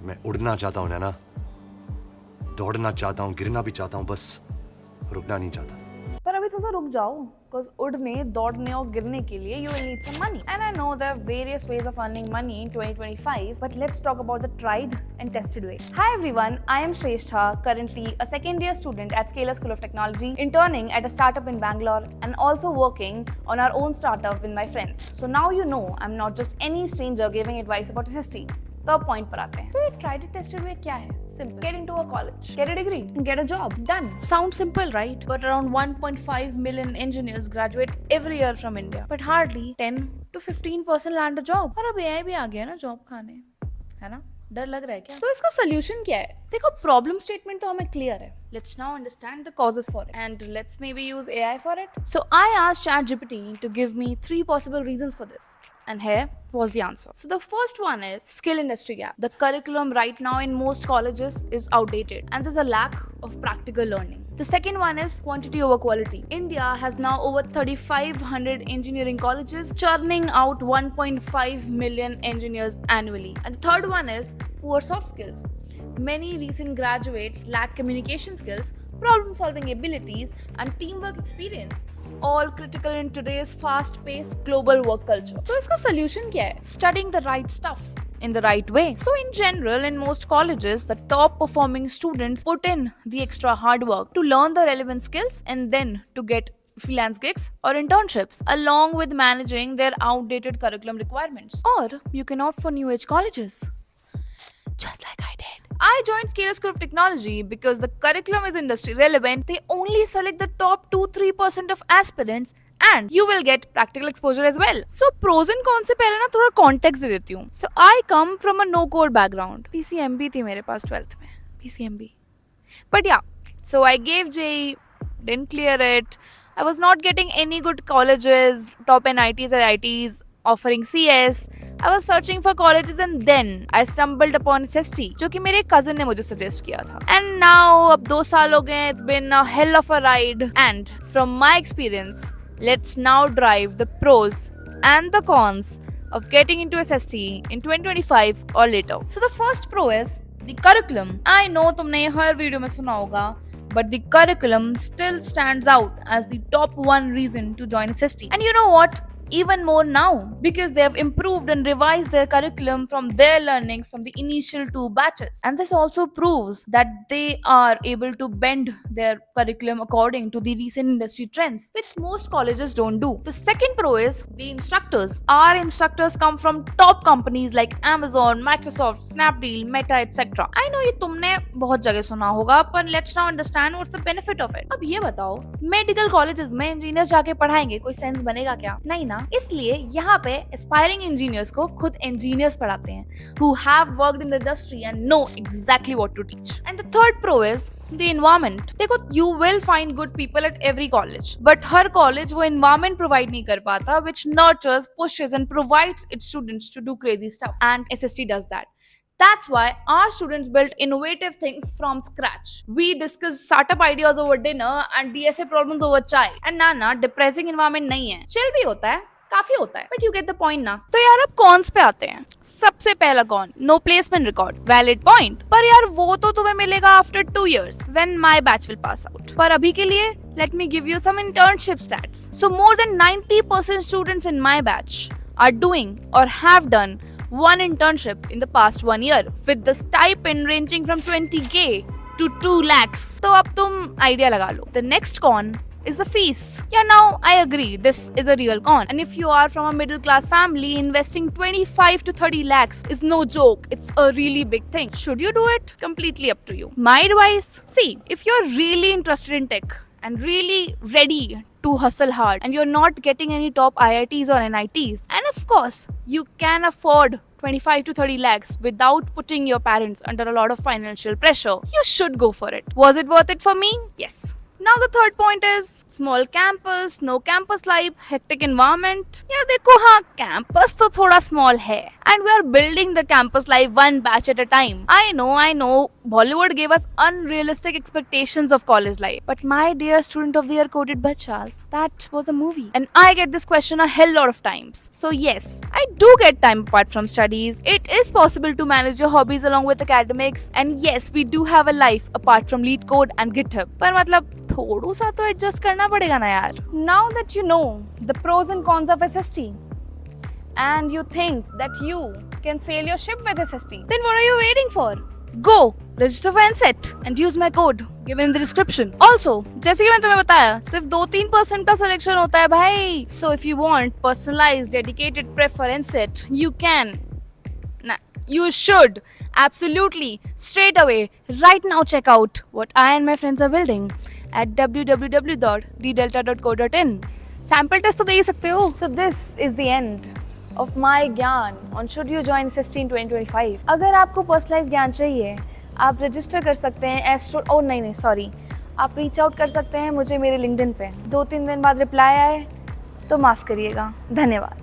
मैं उड़ना चाहता हूँ नैना, दौड़ना चाहता हूँ, गिरना भी चाहता हूँ, बस रुकना नहीं चाहता। पर अभी थोड़ा रुक जाओ, because उड़ने, दौड़ने और गिरने के लिए you will need some money. And I know there are various ways of earning money in 2025, but let's talk about the tried and tested way. Hi everyone, I am Shrestha, currently a second year student at Scalar School of Technology, interning at a startup in Bangalore and also working on our own startup with my friends. So now you know I'm not just any stranger giving advice about SST. तो अब point पर आते हैं। तो ये tried and tested वे क्या है? Simple. Get into a college, get a degree, get a job. Done. Sounds simple, right? But around 1.5 million engineers graduate every year from India. But hardly 10 to 15% land a job. और अब AI भी आ गया ना job खाने, है ना? डर लग रहा है क्या? तो इसका सोल्यूशन क्या है? देखो, प्रॉब्लम स्टेटमेंट तो हमें क्लियर है. Let's now understand the causes for it, and let's maybe use AI for it. So I asked ChatGPT to give me 3 possible reasons for this. And here was the answer. So the first one is skill industry gap. The curriculum right now in most colleges is outdated and there's a lack of practical learning. The second one is quantity over quality. India has now over 3,500 engineering colleges churning out 1.5 million engineers annually. And the third one is poor soft skills. Many recent graduates lack communication skills, problem solving abilities and teamwork experience, all critical in today's fast-paced global work culture. So इसका solution क्या है? Studying the right stuff in the right way. So in general, in most colleges, the top performing students put in the extra hard work to learn the relevant skills and then to get freelance gigs or internships along with managing their outdated curriculum requirements. Or you can opt for new age colleges, just like I did. I joined Scalar School of Technology because the curriculum is industry relevant. They only select the top 2-3% of aspirants and you will get practical exposure as well. So pros and cons से पहले ना थोड़ा context दे देती हूँ. So I come from a no code background. PCMB थी मेरे पास 12th में. PCMB. But yeah, so I gave JEE, didn't clear it. I was not getting any good colleges, top NITs and IITs offering CS. I was searching for colleges and then I stumbled upon SST, जो कि मेरे cousin ने मुझे suggest किया था. And now अब 2 साल हो गए, it's been a hell of a ride. And from my experience, let's now drive the pros and the cons of getting into SST in 2025 or later. So the first pro is the curriculum. I know तुमने हर video में सुना होगा, but the curriculum still stands out as the top one reason to join SST. And you know what? Even more now, because they have improved and revised their curriculum from their learnings from the initial 2 batches. And this also proves that they are able to bend their curriculum according to the recent industry trends, which most colleges don't do. The second pro is the instructors. Our instructors come from top companies like Amazon, Microsoft, Snapdeal, Meta, etc. I know ये तुमने बहुत जगह सुना होगा, पर let's now understand what's the benefit of it. अब ये बताओ, मेडिकल कॉलेजेस में इंजीनियर्स जाके पढ़ाएंगे, कोई सेंस बनेगा क्या? नहीं ना. इसलिए यहाँ पे एस्पायरिंग इंजीनियर्स को खुद इंजीनियर्स पढ़ाते हैं who have worked in the industry and know exactly what to teach. And the third pro is the environment. देखो, you will find good people at every college, but her college वो environment provide नहीं कर पाता which nurtures, pushes and provides its students to do crazy stuff. And SST does that. That's why our students built innovative things from scratch. We discuss startup ideas over dinner and DSA problems over chai. And ना depressing environment नहीं है. Chill भी होता है, काफी होता है, but you get the point ना. तो यार अब कॉन्स पे आते हैं. सबसे पहला con, no placement record. Valid point, पर यार वो तो तुम्हें मिलेगा after 2 years when my batch will pass out. पर अभी के लिए let me give you some internship stats. So more than 90% students in my batch are doing or have done one internship in the past 1 year with the stipend ranging from 20k to 2 lakhs. तो अब तुम idea लगा लो. The next con is the fees. Yeah, now I agree, this is a real con. And if you are from a middle class family, investing 25 to 30 lakhs is no joke. It's a really big thing. Should you do it? Completely up to you. My advice, see, if you're really interested in tech and really ready to hustle hard and you're not getting any top IITs or NITs, and of course, you can afford 25 to 30 lakhs without putting your parents under a lot of financial pressure, you should go for it. Was it worth it for me? Yes. Now the third point is small campus, no campus life, hectic environment. यार देखो हाँ campus तो थोड़ा small है and we are building the campus life one batch at a time. I know Bollywood gave us unrealistic expectations of college life. But my dear student of the year quoted Bachchas, that was a movie. And I get this question a hell lot of times. So yes, I do get time apart from studies. It is possible to manage your hobbies along with academics. And yes, we do have a life apart from lead code and GitHub. पर मतलब थोड़ा सा तो adjust करना पड़ेगा ना यार. Now that you know the pros and cons of SST, and you think that you can sail your ship with SST, then what are you waiting for? Go register for NCET and use my code given in the description. Also, जैसे कि मैं तुम्हें बताया, सिर्फ 2-3% का selection होता है भाई. So if you want personalized, dedicated prep for NCET, you can. Nah, you should. Absolutely. Straight away. Right now check out what I and my friends are building at www.ddelta.co.in. Sample test तो दे ही सकते हो. So this is the end of my ज्ञान on should you join SST in 2025. अगर आपको personalise ज्ञान चाहिए, आप register कर सकते हैं आप रीच आउट कर सकते हैं मुझे मेरे लिंक्डइन पे. 2-3 दिन बाद रिप्लाई आए तो माफ़ करिएगा. धन्यवाद.